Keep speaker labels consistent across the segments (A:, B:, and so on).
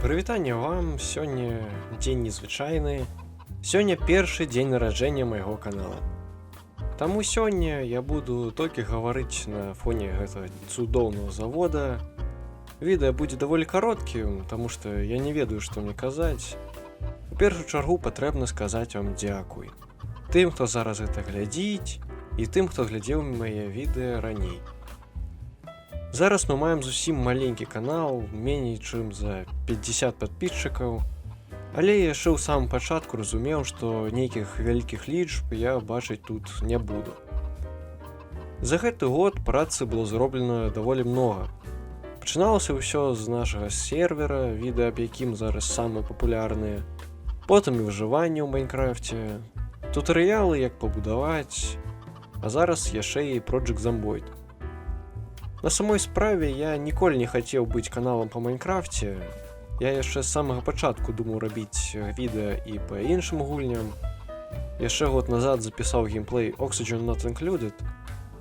A: Прывітанне вам, сёння дзень незвычайны. Сёння першы дзень нараджэння майго канала. Таму сёння я буду толькі гаварыць на фоне гэтага цудоўнага завода. Відэа будзе даволі кароткім, таму што я не ведаю, што мне казаць. У першую чаргу патрэбна сказаць вам дзякуй. Тым, хто зараз гэта глядзіць, і тым, хто глядзеў мае відэа раней. Зараз мы маем зусім маленькі канал, меней чым за 50 падписчикаў, але яшчэ ў самым пачатку разумеў, што нейкіх вялікіх лічб я бачыць тут не буду. За гэты год працы было зроблена даволі многа. Пачыналася ўсё з нашага сервера, відэа аб якім зараз самыя папулярныя, потым і выжыванне ў Майнкрафце, тутарыялы, як пабудаваць, а зараз яшчэ і Project Zomboid. На самой справе я ніколі не хацеў быць каналам па Майнкрафце. Я яшчэ з самага пачатку думаў рабіць відэа і па іншым гульням. Яшчэ год назад запісаў геймплей Oxygen Not Included,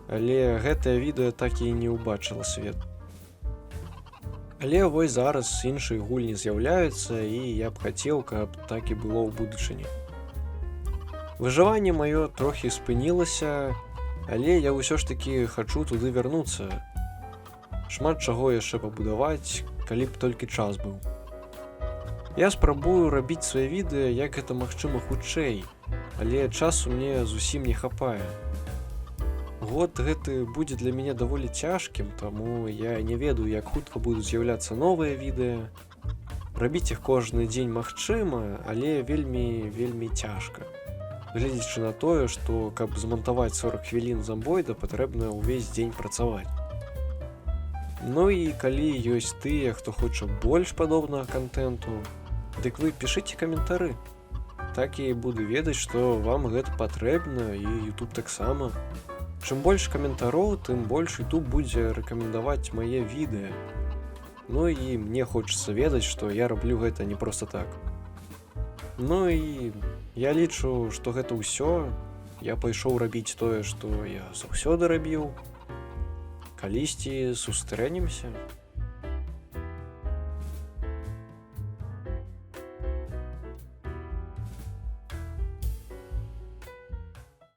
A: але гэтае відэа так і не ўбачыла свет. Але вось зараз іншыя гульні з'яўляюцца, і я б хацеў, каб так і было ў будучыні. Выжыванне маё трохі спынілася, але я ўсё ж такі хачу туды вярнуцца. Шмат чаго яшчэ пабудаваць, калі б толькі час быў. Я спрабую рабіць свае відэа, як гэта магчыма хутчэй, але часу мне зусім не хапае. Год гэты будзе для мяне даволі цяжкім, таму я не ведаю, як хутка будуць з'яўляцца новыя відэа. Рабіць іх кожны дзень магчыма, але вельмі цяжка. Гледзячы на тое, што каб змантаваць 40 хвілін Зомбойда, патрэбна ўвесь дзень працаваць. Ну і калі ёсць тыя, хто хоча больш падобнага контенту, дык вы пішыце каментары. Так я і буду ведаць, што вам гэта патрэбна, і YouTube таксама. Чым больш каментароў, тым больш YouTube будзе рэкамендаваць мае відэа. Ну і мне хочацца ведаць, што я раблю гэта не проста так. Ну і я лічу, што гэта ўсё. Я пайшоў рабіць тое, што я заўсёды рабіў. Калісьці сустрэнемся.